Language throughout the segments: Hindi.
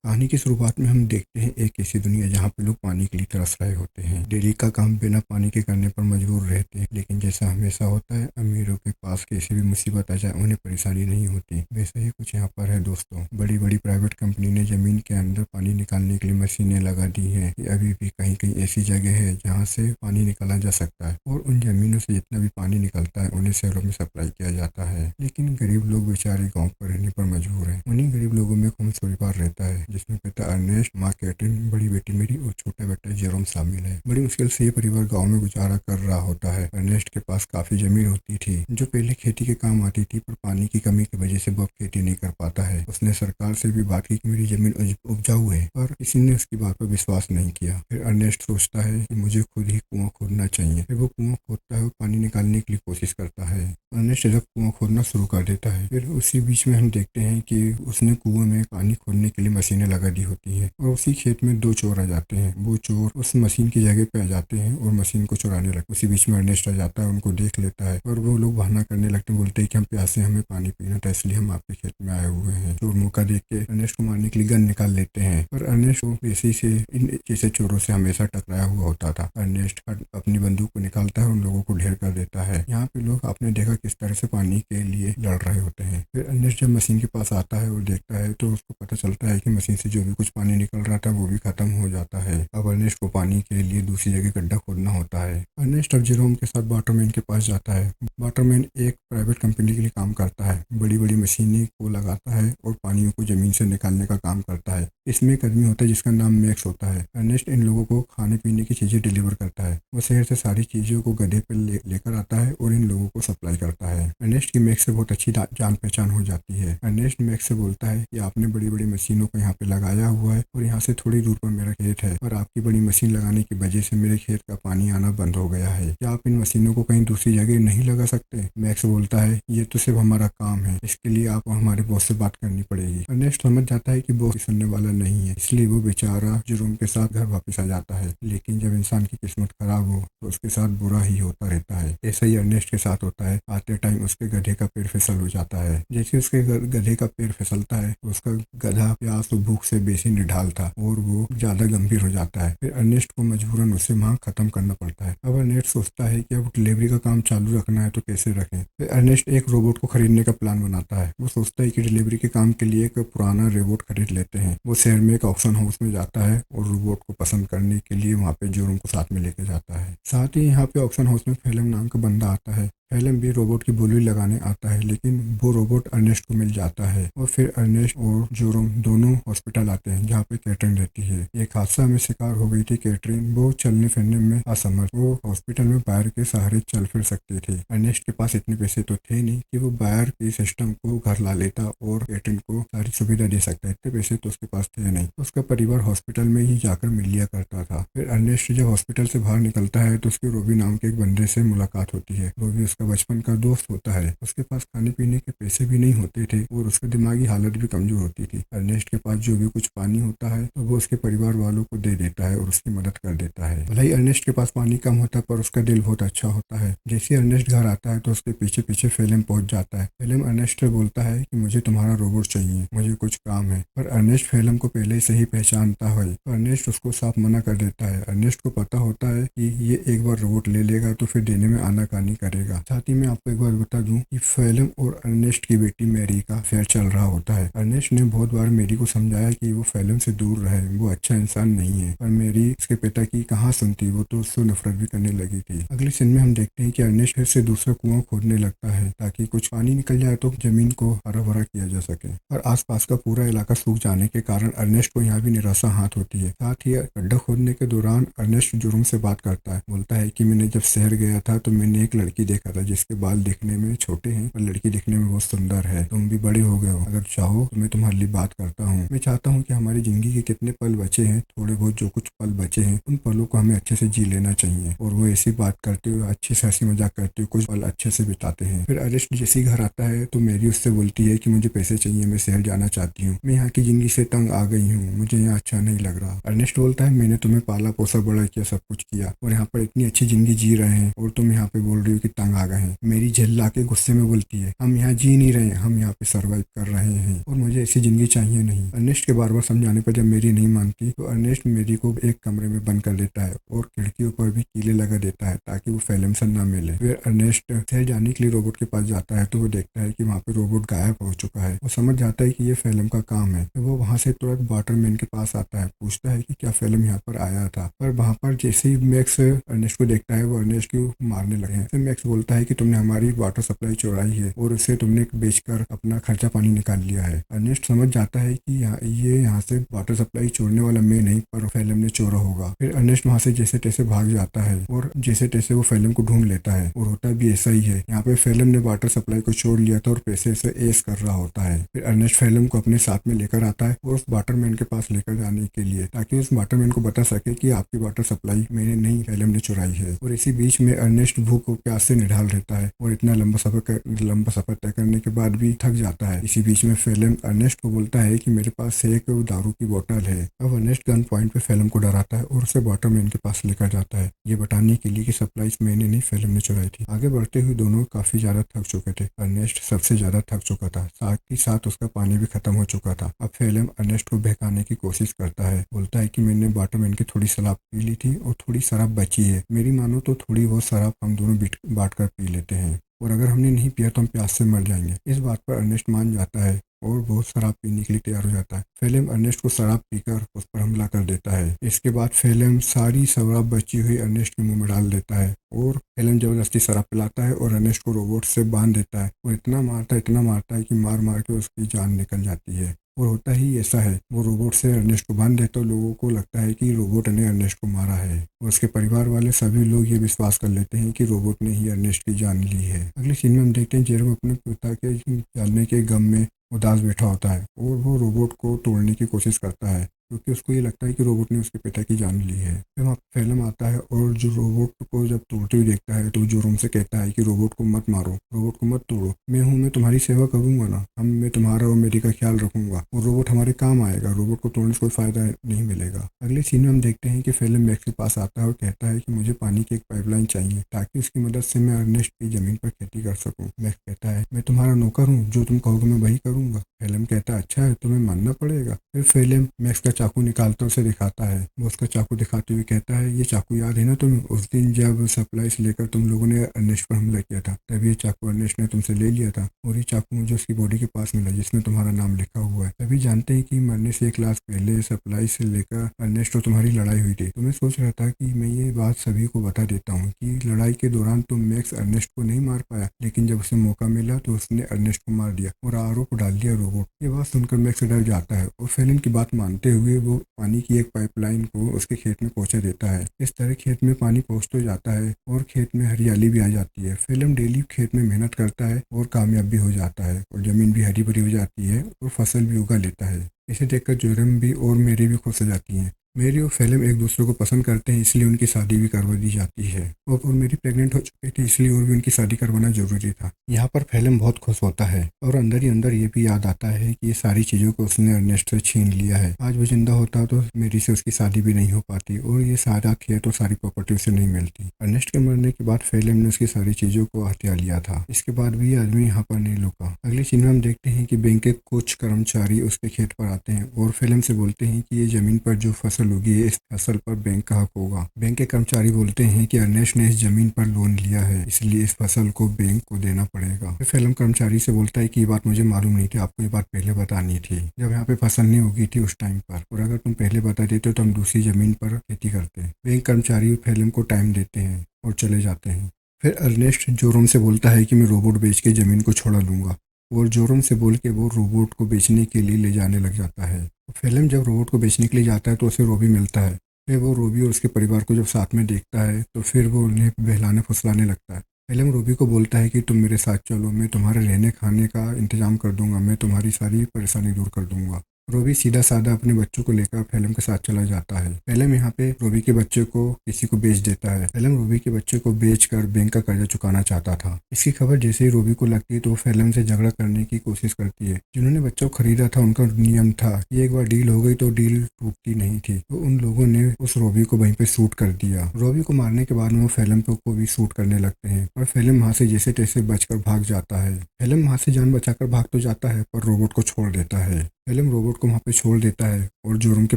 कहानी की शुरुआत में हम देखते हैं एक ऐसी दुनिया जहाँ पे लोग पानी के लिए तरस रहे होते हैं। डेली का काम बिना पानी के करने पर मजबूर रहते हैं, लेकिन जैसा हमेशा होता है, अमीरों के पास कैसी भी मुसीबत आ जाए उन्हें परेशानी नहीं होती। वैसे ही कुछ यहाँ पर है दोस्तों। बड़ी बड़ी प्राइवेट कंपनी ने जमीन के अंदर पानी निकालने के लिए मशीनें लगा दी हैं। अभी भी कहीं कहीं ऐसी जगह है जहाँ से पानी निकाला जा सकता है, और उन जमीनों से जितना भी पानी निकलता है उन्हें शहरों में सप्लाई किया जाता है। लेकिन गरीब लोग बेचारे गाँव पर रहने पर मजबूर है। उन्हीं गरीब लोगों में कौन परिवार रहता है जिसमें पिता अर्नेस्ट, माँ कैटरीन, बड़ी बेटी मेरी और छोटा बेटा जेरोम शामिल है। बड़ी मुश्किल से ये परिवार गांव में गुजारा कर रहा होता है। अर्नेस्ट के पास काफी जमीन होती थी जो पहले खेती के काम आती थी, पर पानी की कमी की वजह से वो अब खेती नहीं कर पाता है। उसने सरकार से भी बात की कि मेरी जमीन उपजाऊ है, पर किसी ने उसकी बात पर विश्वास नहीं किया। फिर अर्नेस्ट सोचता है कि मुझे खुद ही कुआं खोदना चाहिए। फिर वो कुआं खोदता है और पानी निकालने के लिए कोशिश करता है। अर्नेस्ट जब कुआं खोदना शुरू कर देता है, फिर उसी बीच में हम देखते हैं कि उसने कुएं में पानी खोदने के लिए मशीनें लगा दी होती हैं, और उसी खेत में दो चोर आ जाते हैं। वो चोर उस मशीन की जगह पे आ जाते हैं और मशीन को चुराने लगते। उसी बीच में अर्नेस्ट आ जाता है, उनको देख लेता है और वो लोग बहाना करने लगते हैं, बोलते हैं कि हम प्यासे, हमें पानी पीना था, इसलिए हम आपके खेत में आए हुए हैं। चोर मौका देख के अर्नेस्ट को मारने के लिए गन निकाल लेते हैं, पर अर्नेस्ट को पेशी से इन जैसे चोरों से हमेशा टकराया हुआ होता था। अर्नेस्ट अपनी बंदूक को निकालता है और उन लोगों को ढेर कर देता है। यहाँ पे लोग आपने देखा किस तरह से पानी के लिए लड़ रहे होते हैं। फिर अर्नेस्ट जब मशीन के पास आता है और देखता है तो उसको पता चलता है कि मशीन से जो भी कुछ पानी निकल रहा था वो भी खत्म हो जाता है। अब अर्नेस्ट को पानी के लिए दूसरी जगह गड्ढा खोदना होता है। अर्नेस्ट अब जेरोम के साथ वाटरमैन के पास जाता है। वाटरमैन एक प्राइवेट कंपनी के लिए काम करता है, बड़ी बड़ी मशीनें को लगाता है और पानियों को जमीन से निकालने का काम करता है। इसमें एक आदमी होता है जिसका नाम मैक्स होता है। अर्नेस्ट इन लोगों को खाने पीने की चीजें डिलीवर करता है। वो शहर से सारी चीजों को गधे पर लेकर आता है और इन लोगों को सप्लाई करता है। अर्नेस्ट की मैक्स से बहुत अच्छी जान पहचान हो जाती है। अर्नेस्ट मैक्स से बोलता है कि आपने बड़ी बड़ी मशीनों को यहाँ पे लगाया हुआ है और यहाँ से थोड़ी दूर पर मेरा खेत है, और आपकी बड़ी मशीन लगाने की वजह से मेरे खेत का पानी आना बंद हो गया है। क्या आप इन मशीनों को कहीं दूसरी जगह नहीं लगा सकते? मैक्स बोलता है ये तो सिर्फ हमारा काम है, इसके लिए आप हमारे बॉस से बात करनी पड़ेगी। अर्नेस्ट समझ जाता है कि बॉस सुनने वाला नहीं है, इसलिए वो बेचारा जेरोम के साथ घर वापस आ जाता है। लेकिन जब इंसान की किस्मत खराब हो तो उसके साथ बुरा ही होता रहता है। ऐसा ही अर्नेस्ट के साथ होता है। आते टाइम उसके गधे का पैर फिसल हो जाता है। जैसे उसके गधे का पैर फिसलता है तो उसका गधा प्यास और भूख से बेसी निढाल था और वो ज्यादा गंभीर हो जाता है। फिर अर्नेस्ट को मजबूरन उसे वहाँ खत्म करना पड़ता है। अब अर्नेस्ट सोचता है कि अब डिलीवरी का काम चालू रखना है तो कैसे रखें। फिर अर्नेस्ट एक रोबोट को खरीदने का प्लान बनाता है। वो सोचता है कि डिलीवरी के काम के लिए एक पुराना रोबोट खरीद लेते हैं। वो शहर में एक ऑक्शन हाउस में जाता है और रोबोट को पसंद करने के लिए वहाँ पे जेरोम को साथ में लेके जाता है। साथ ही यहाँ पे ऑक्शन हाउस में फेलम नाम का बंदा आता है। फेलम भी रोबोट की बोली लगाने आता है, लेकिन वो रोबोट अर्नेस्ट को मिल जाता है और फिर अर्नेस्ट और जेरोम दोनों हॉस्पिटल आते हैं जहाँ पे कैटरीन रहती है। एक हादसा में शिकार हो गई थी कैटरीन। वो चलने फिरने में असमर्थ। वो हॉस्पिटल में वायर के सहारे चल फिर सकती थी। अर्नेस्ट के पास इतने पैसे तो थे नहीं कि वो वायर के सिस्टम को घर ला लेता और कैटरीन को सारी सुविधा दे सकता। इतने पैसे तो उसके पास थे नहीं। उसका परिवार हॉस्पिटल में ही जाकर मिल लिया करता था। फिर अर्नेस्ट जब हॉस्पिटल से बाहर निकलता है तो उसकी रोबी नाम के एक बंदे से मुलाकात होती है। रोबी उसका बचपन का दोस्त होता है। उसके पास खाने पीने के पैसे भी नहीं होते थे और उसकी दिमागी हालत भी कमजोर होती थी। अर्नेस्ट के पास जो भी कुछ पानी होता है तो वो उसके परिवार वालों को दे देता है और उसकी मदद कर देता है। भले ही अर्नेस्ट के पास पानी कम होता है पर उसका दिल बहुत अच्छा होता है। जैसे अर्नेस्ट घर आता है तो उसके पीछे पीछे फेलम पहुंच जाता है। फेलम अर्नेस्ट से बोलता है कि मुझे तुम्हारा रोबोट चाहिए, मुझे कुछ काम है। पर अर्नेस्ट फेलम को पहले से ही पहचानता है तो अर्नेस्ट उसको साफ मना कर देता है। अर्नेस्ट को पता होता है कि ये एक बार रोबोट ले लेगा तो फिर देने में आनाकानी करेगा। साथ ही मैं आपको एक बार बता दूं कि फेलम और अर्नेस्ट की बेटी मैरी का अफेयर चल रहा होता है। अर्नेस्ट ने बहुत बार मैरी को समझाया कि वो फेलम से दूर रहे, वो अच्छा इंसान नहीं है, पर मैरी उसके पिता की कहाँ सुनती। वो तो उससे नफरत भी करने लगी थी। अगले सीन में हम देखते हैं कि अर्नेस्ट फिर से दूसरा कुआं खोदने लगता है ताकि कुछ पानी निकल जाए तो जमीन को हरा भरा किया जा सके। और आसपास का पूरा इलाका सूख जाने के कारण अर्नेस्ट को यहाँ भी निराशा हाथ होती है। साथ ही गड्ढा खोदने के दौरान अर्नेस्ट जेरोम से बात करता है। बोलता है कि मैंने जब शहर गया था तो मैंने एक लड़की देखा था जिसके बाल दिखने में छोटे हैं और लड़की दिखने में बहुत सुंदर है। तुम भी बड़े हो गए हो, अगर चाहो तो मैं तुम्हारे लिए बात करता हूँ। मैं चाहता हूँ कि हमारी जिंदगी के कितने पल बचे हैं, थोड़े बहुत जो कुछ पल बचे हैं उन पलों को हमें अच्छे से जी लेना चाहिए। और वो ऐसी बात करते हुए अच्छे से हंसी मजाक करते हुए कुछ पल अच्छे से बिताते हैं। फिर अर्नेस्ट जैसे घर आता है तो मैरी उससे बोलती है कि मुझे पैसे चाहिए, मैं शहर जाना चाहती हूँ, मैं यहाँ की जिंदगी से तंग आ गई हूँ, मुझे यहाँ अच्छा नहीं लग रहा। अर्नेस्ट बोलता है मैंने तुम्हें पाला पोसा बड़ा किया, सब कुछ किया और यहाँ पर इतनी अच्छी जिंदगी जी रहे हैं और तुम यहाँ पे बोल रही हो कि तंग आ गए हैं। मेरी झल्ला के गुस्से में बोलती है, हम यहाँ जी नहीं रहे, हम यहाँ पे सर्वाइव कर रहे हैं और मुझे ऐसी जिंदगी चाहिए नहीं। अर्नेस्ट के बार बार समझाने पर जब मेरी नहीं मानती तो अर्नेस्ट मेरी को एक कमरे में बंद कर देता है और खिड़कियों पर भी कीले लगा देता है ताकि वो फेलम से ना मिले। फिर अर्नेस्ट शहर जाने के लिए रोबोट के पास जाता है तो वो देखता है कि वहाँ पे रोबोट गायब हो चुका है। वो समझ जाता है कि ये फेलम का काम है। तो वो वहाँ से तुरंत वाटरमैन के पास आता है, पूछता है कि क्या फेलम यहाँ पर आया था। पर वहाँ पर जैसे ही मैक्स अर्नेस्ट को देखता है वो अर्नेस्ट को मारने लगे हैं। फिर मैक्स बोलता है कि तुमने हमारी वाटर सप्लाई चुराई है और उसे तुमने बेचकर अपना खर्चा पानी निकाल लिया है। अर्नेस्ट समझ जाता है कि ये यहाँ से वाटर सप्लाई चोरने वाला मैं नहीं पर फेलम ने चोरा होगा। फिर अर्नेस्ट वहाँ से जैसे तैसे भाग जाता है और जैसे तैसे वो फेलम को ढूंढ लेता है और होता भी ऐसा ही है। यहाँ पे फेलम ने वाटर सप्लाई को छोड़ लिया था और पैसे से ऐश कर रहा होता है। फिर अर्नेस्ट फेलम को अपने साथ में लेकर आता है और उस वाटरमैन के पास लेकर जाने के लिए, ताकि उस वाटरमैन को बता सके कि आपकी वाटर सप्लाई मैंने नहीं, फेलम ने चुराई है। और इसी बीच में अर्नेस्ट भूख और प्यास से निढाल रहता है और इतना लंबा सफर तय करने के बाद भी थक जाता है। इसी बीच में फेलम अर्नेस्ट को बोलता है कि मेरे पास एक दारू की बोतल है। अब अर्नेस्ट गन पॉइंट पे फेलम को डराता है और उसे वाटरमैन के पास लेकर जाता है, ये बताने के लिए कि सप्लाईज मैंने नहीं, फेलम ने चुराई थी। आगे बढ़ते हुए दोनों काफी ज्यादा थक चुके थे। अर्नेस्ट सबसे ज्यादा थक चुका था, साथ ही साथ उसका पानी भी खत्म हो चुका था। अब फेलम अर्नेस्ट को बहकाने की कोशिश करता है, बोलता है कि मैंने वाटरमैन की थोड़ी शराब पी ली थी और थोड़ी शराब बची है, मेरी मानो तो थोड़ी बहुत शराब हम दोनों बांट कर पी लेते हैं और अगर हमने नहीं पिया तो हम प्यास से मर जाएंगे। इस बात पर अर्नेस्ट मान जाता है और बहुत शराब पीने के लिए तैयार हो जाता है। फेलम अर्नेस्ट को शराब पीकर उस पर हमला कर देता है। इसके बाद फेलम सारी शराब बची हुई अर्नेस्ट के मुंह में डाल देता है और फेलम जबरदस्ती शराब पिलाता है और अर्नेस्ट को रोबोट से बांध देता है और इतना मारता है कि मार मार के उसकी जान निकल जाती है। और होता ही ऐसा है, वो रोबोट से अर्नेस्ट को बांध देता है। लोगों को लगता है कि रोबोट ने अर्नेस्ट को मारा है और उसके परिवार वाले सभी लोग ये विश्वास कर लेते हैं कि रोबोट ने ही अर्नेस्ट की जान ली है। अगले सीन में हम देखते हैं जेरम अपने पिता के जानने के गम में उदास बैठा होता है और वो रोबोट को तोड़ने की कोशिश करता है क्योंकि उसको ये लगता है कि रोबोट ने उसके पिता की जान ली है। फिर वहाँ फेलम आता है और जो रोबोट को जब तोड़ते हुए देखता है तो जोरोम से कहता है कि रोबोट को मत मारो, रोबोट को मत तोड़ो, मैं तुम्हारी सेवा करूंगा ना, मैं तुम्हारा और मेरी का ख्याल रखूंगा और रोबोट हमारे काम आएगा, रोबोट को तोड़ने से कोई फायदा नहीं मिलेगा। अगले सीन में हम देखते हैं कि फेलम मैक्स के पास आता है और कहता है कि मुझे पानी की एक पाइपलाइन चाहिए ताकि उसकी मदद से मैं अर्नेस्ट की जमीन पर खेती कर सकूँ। मैक्स कहता है मैं तुम्हारा नौकर हूँ, जो तुम कहोगे मैं वही करूंगा। फेलम कहता है अच्छा है, तुम्हें मानना पड़ेगा। फिर फेलम मैक्स का चाकू निकालता उसे दिखाता है। वो उसका चाकू दिखाते हुए कहता है ये चाकू याद है ना तुम्हें, उस दिन जब सप्लाईज लेकर तुम लोगों ने अर्नेस्ट पर हमला किया था तभी ये चाकू अर्नेस्ट ने तुमसे ले लिया था और ये चाकू मुझे उसकी बॉडी के पास मिला जिसमें तुम्हारा नाम लिखा हुआ है। तभी जानते हैं कि मरने से 1 लाख पहले सप्लाई से लेकर अर्नेस्ट और तुम्हारी लड़ाई हुई थी। तो मैं सोच रहा था कि मैं ये बात सभी को बता देता हूँ कि लड़ाई के दौरान तुम मैक्स अर्नेस्ट को नहीं मार पाया, लेकिन जब उसे मौका मिला तो उसने अर्नेस्ट को मार दिया और आरोप डाल दिया रोबोट। ये बात सुनकर मैक्स डर जाता है और फेलम की बात मानते हुए वो पानी की एक पाइपलाइन को उसके खेत में पहुंचा देता है। इस तरह खेत में पानी पहुंचते जाता है और खेत में हरियाली भी आ जाती है। फेलम डेली खेत में मेहनत करता है और कामयाब भी हो जाता है और जमीन भी हरी भरी हो जाती है और फसल भी उगा लेता है। इसे देखकर जोरम भी और मेरी भी खुश हो जाती हैं। मेरी और फेलम एक दूसरे को पसंद करते हैं इसलिए उनकी शादी भी करवा दी जाती है और मेरी प्रेग्नेंट हो चुकी थी इसलिए और भी उनकी शादी करवाना जरूरी था। यहाँ पर फेलम बहुत खुश होता है और अंदर ही अंदर ये भी याद आता है कि ये सारी चीज़ों को उसने अर्नेस्ट से छीन लिया है। आज वो जिंदा होता तो मेरी से उसकी शादी भी नहीं हो पाती और ये सारा खेत और सारी प्रॉपर्टी उसे नहीं मिलती। अर्नेस्ट के मरने के बाद फेलम ने उसकी सारी चीज़ों को हत्या लिया था। इसके बाद भी आदमी यहाँ पर नहीं रुका। अगले सीन में हम देखते हैं कि बैंक के कुछ कर्मचारी उसके खेत पर आते हैं और फेलम से बोलते हैं कि ये जमीन पर जो फसल होगी इस फसल पर बैंक का हक होगा। बैंक के कर्मचारी बोलते हैं कि अर्नेस्ट ने इस जमीन पर लोन लिया है इसलिए इस फसल को बैंक को देना पड़ेगा। फिर फेलम कर्मचारी से बोलता है कि ये बात मुझे मालूम नहीं थी, आपको ये बात पहले बतानी थी जब यहाँ पे फसल नहीं उगी थी उस टाइम पर, और अगर तुम पहले बता देते तो हम दूसरी जमीन पर खेती करते। बैंक कर्मचारी फेलम को टाइम देते हैं और चले जाते हैं। फिर अर्नेस्ट जोरोम से बोलता है कि मैं रोबोट बेच के जमीन को छोड़ा लूंगा और जोरोम से बोल के वो रोबोट को बेचने के लिए ले जाने लग जाता है। फेलम जब रोबोट को बेचने के लिए जाता है तो उसे रोबी मिलता है। फिर वो रोबी और उसके परिवार को जब साथ में देखता है तो फिर वो उन्हें बहलाने फुसलाने लगता है। फेलम रोबी को बोलता है कि तुम मेरे साथ चलो, मैं तुम्हारे रहने खाने का इंतजाम कर दूंगा, मैं तुम्हारी सारी परेशानी दूर कर दूंगा। रोबी सीधा साधा अपने बच्चों को लेकर फेलम के साथ चला जाता है। फेलम यहाँ पे रोबी के बच्चे को किसी को बेच देता है। फेलम रोबी के बच्चे को बेचकर बैंक का कर्जा चुकाना चाहता था। इसकी खबर जैसे ही रोबी को लगती है तो वो फेलम से झगड़ा करने की कोशिश करती है। जिन्होंने बच्चा को खरीदा था उनका नियम था कि एक बार डील हो गई तो डील टूटती नहीं थी, तो उन लोगों ने उस रोबी को वहीं पे शूट कर दिया। रोबी को मारने के बाद में वो फेलम को भी शूट करने लगते हैं, पर फेलम वहां से जैसे तैसे बचकर भाग जाता है। फेलम वहां से जान बचाकर भाग तो जाता है पर रोबोट को छोड़ देता है। फेलम रोबोट को वहाँ पे छोड़ देता है और जोरम के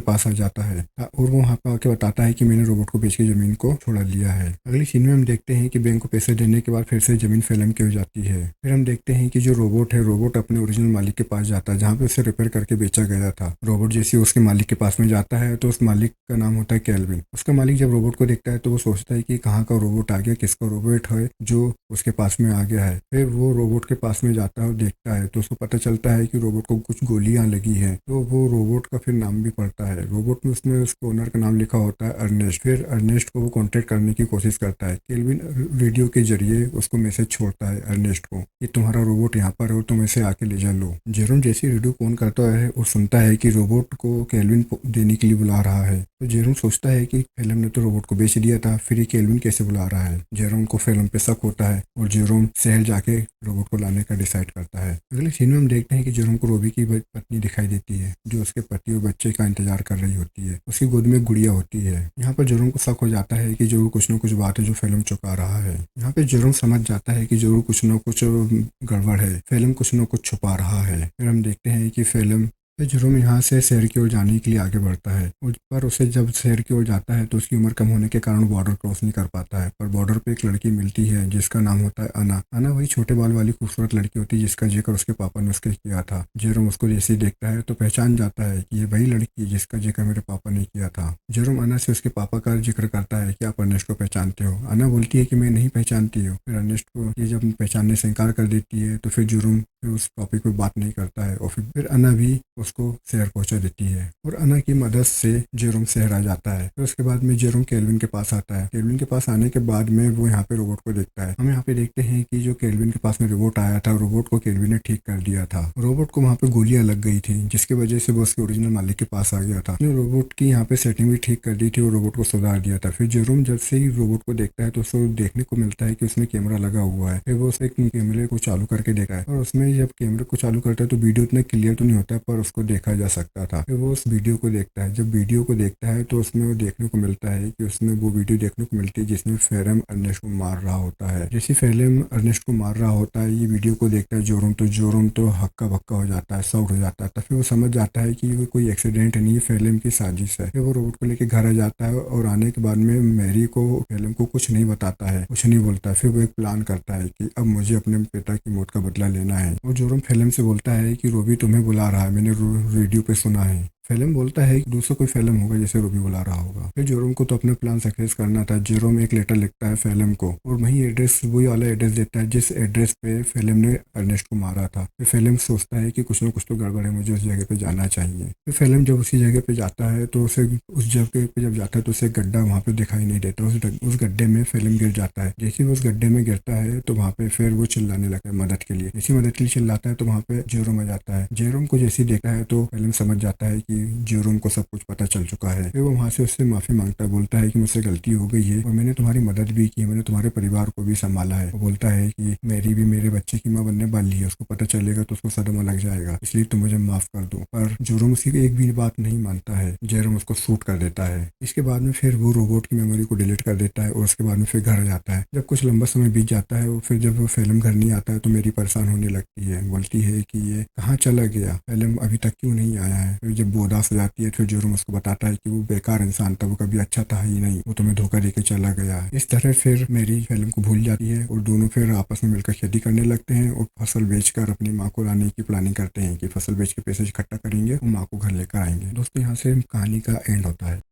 पास आ जाता है और वो वहाँ पे आके बताता है कि मैंने रोबोट को बेच के जमीन को छोड़ा लिया है। अगली सीन में हम देखते हैं कि बैंक को पैसे देने के बाद फिर से जमीन फेलम की हो जाती है। फिर हम देखते हैं कि जो रोबोट है, रोबोट अपने ओरिजिनल मालिक के पास जाता है जहाँ पे उसे रिपेयर करके बेचा गया था। रोबोट जैसे उसके मालिक के पास में जाता है तो उस मालिक का नाम होता है केल्विन। उसका मालिक जब रोबोट को देखता है तो वो सोचता है कि कहाँ का रोबोट आ गया, किसका रोबोट है जो उसके पास में आ गया है। फिर वो रोबोट के पास में जाता है और देखता है तो उसको पता चलता है कि रोबोट को कुछ गोलियां लगी है। तो वो रोबोट का फिर नाम भी पड़ता है। रोबोट में उसमें उसके ओनर का नाम लिखा होता है अर्नेस्ट। फिर अर्नेस्ट को वो कांटेक्ट करने की कोशिश करता है। केल्विन रेडियो के जरिए उसको मैसेज छोड़ता है अर्नेस्ट को कि तुम्हारा रोबोट यहाँ पर है और तुम इसे आके ले जा लो। जेरोम जैसे रेडियो ऑन करता है और सुनता है कि रोबोट को केल्विन देने के लिए बुला रहा है, तो जेरोम सोचता है कि फेलम ने तो रोबोट को बेच दिया था, फिर ये केल्विन कैसे बुला रहा है। जेरोम को फेलम पे शक होता है और जेरोम शहर जाके रोबोट को लाने का डिसाइड करता है। अगले सीन में हम देखते हैं कि जेरोम को रोबी की पत्नी दिखाई देती है जो उसके पति और बच्चे का इंतजार कर रही होती है। उसकी गोद में गुड़िया होती है। यहाँ पर जेरोम को शक हो जाता है कि जरूर कुछ न कुछ बात है जो फेलम चुका रहा है। यहाँ पे जेरोम समझ जाता है कि जरूर कुछ न कुछ गड़बड़ है, फेलम कुछ न कुछ छुपा रहा है। फिर हम देखते हैं कि फेलम जेरोम यहाँ से शहर की ओर जाने के लिए आगे बढ़ता है, पर उसे जब शहर की ओर जाता है तो उसकी उम्र कम होने के कारण बॉर्डर क्रॉस नहीं कर पाता है। पर बॉर्डर पे एक लड़की मिलती है जिसका नाम होता है अना। अना वही छोटे बाल वाली खूबसूरत लड़की होती है जिसका जिक्र उसके पापा ने उसके किया था। जेरोम उसको जैसे ही देखता है तो पहचान जाता है कि ये वही लड़की है जिसका जिक्र मेरे पापा ने किया था। जेरोम अना से उसके पापा का जिक्र करता है कि आप अर्नेस्ट को पहचानते हो। अना बोलती है कि मैं नहीं पहचानती हूँ। फिर अर्नेस्ट को ये जब पहचानने से इनकार कर देती है तो फिर जेरोम उस टॉपिक पे बात नहीं करता है और फिर अना भी उसको शहर पहुंचा देती है और अना की मदद से जेरोम शहर आ जाता है। फिर उसके बाद में जेरोम केल्विन के पास आता है। केल्विन के पास आने के बाद में वो यहाँ पे रोबोट को देखता है। हम यहाँ पे देखते हैं कि जो केल्विन के पास में रोबोट आया था, रोबोट को केल्विन ने ठीक कर दिया था। रोबोट को वहाँ पे गोलियां लग गई थी जिसकी वजह से वो उसके ओरिजिनल मालिक के पास आ गया था। उसने रोबोट की यहाँ पे सेटिंग भी ठीक कर दी थी और रोबोट को सुधार दिया था। फिर जेरोम जब से ही रोबोट को देखता है तो उसको देखने को मिलता है कि उसमें कैमरा लगा हुआ है। फिर वो उस कैमरे को चालू करके देखा है और उसमें जब कैमरे को चालू करता है तो वीडियो इतना क्लियर तो नहीं होता पर उसको देखा जा सकता था। फिर वो उस वीडियो को देखता है। जब वीडियो को देखता है तो उसमें वो देखने को मिलता है कि उसमें वो वीडियो देखने को मिलती है जिसमें फेलम अर्नेस्ट को मार रहा होता है। जैसे फेलम अर्नेस्ट को मार रहा होता है ये वीडियो को देखता है जोरोम तो हक्का बक्का हो जाता है, शॉक्ड हो जाता है। तो फिर वो समझ जाता है कि वो कोई एक्सीडेंट नहीं है, फेलम की साजिश है। फिर वो रोबोट को लेकर घर आ जाता है और आने के बाद में मैरी को फेलम को कुछ नहीं बताता है, कुछ नहीं बोलता। फिर वो एक प्लान करता है कि अब मुझे अपने पिता की मौत का बदला लेना है। और जोरोम फेलम से बोलता है कि रोबी तुम्हें बुला रहा है, मैंने रेडियो पे सुना है। फेलम बोलता है कि दूसरा कोई फेलम होगा जैसे रोबी बुला रहा होगा। फिर जेरोम को तो अपना प्लान सक्सेस करना था। जेरोम एक लेटर लिखता है फेलम को और वही एड्रेस, वही वाला एड्रेस देता है जिस एड्रेस पे फेलम ने अर्नेस्ट को मारा था। फिर फेलम सोचता है कि कुछ ना कुछ तो गड़बड़ है, मुझे उस जगह पे जाना चाहिए। फिर फेलम जब उसी जगह पे जाता है तो उसे उस जगह पे जब जाता है तो उसे गड्ढा वहाँ पे दिखाई नहीं देता। उस गड्ढे में फेलम गिर जाता है। जैसे ही उस गड्ढे में गिरता है तो वहाँ पे फिर वो चिल्लाने लगता है मदद के लिए। जैसे मदद के लिए चिल्लाता है तो वहाँ पे जेरोम आ जाता है। जेरोम को जैसे देखता है तो फेलम समझ जाता है कि जेरोम को सब कुछ पता चल चुका है। फिर वो वहाँ से उससे माफी मांगता है, बोलता है कि मुझसे गलती हो गई है और मैंने तुम्हारी मदद भी की, मैंने तुम्हारे परिवार को भी संभाला है। वो बोलता है कि मेरी भी मेरे बच्चे की माँ बनने वाली है, उसको पता चलेगा तो उसको सदमा लग जाएगा, इसलिए तुम मुझे माफ कर दो। पर जेरोम उसकी एक भी बात नहीं मानता है। जेरोम उसको शूट कर देता है। इसके बाद में फिर वो रोबोट की मेमोरी को डिलीट कर देता है और उसके बाद में फिर घर आ जाता है। जब कुछ लंबा समय बीत जाता है और फिर जब वो फेलम घर नहीं आता है तो मेरी परेशान होने लगती है, बोलती है कि ये कहाँ चला गया, फेलम अभी तक क्यों नहीं आया है। फिर जब वो उदास हो जाती है फिर जेरोम उसको बताता है कि वो बेकार इंसान था, वो कभी अच्छा था ही नहीं, वो तुम्हें धोखा देके चला गया। इस तरह फिर मेरी फेलम को भूल जाती है और दोनों फिर आपस में मिलकर खेती करने लगते हैं और फसल बेचकर अपनी माँ को लाने की प्लानिंग करते हैं कि फसल बेच के पैसे इकट्ठा करेंगे और माँ को घर लेकर आएंगे। दोस्तों यहाँ से कहानी का एंड होता है।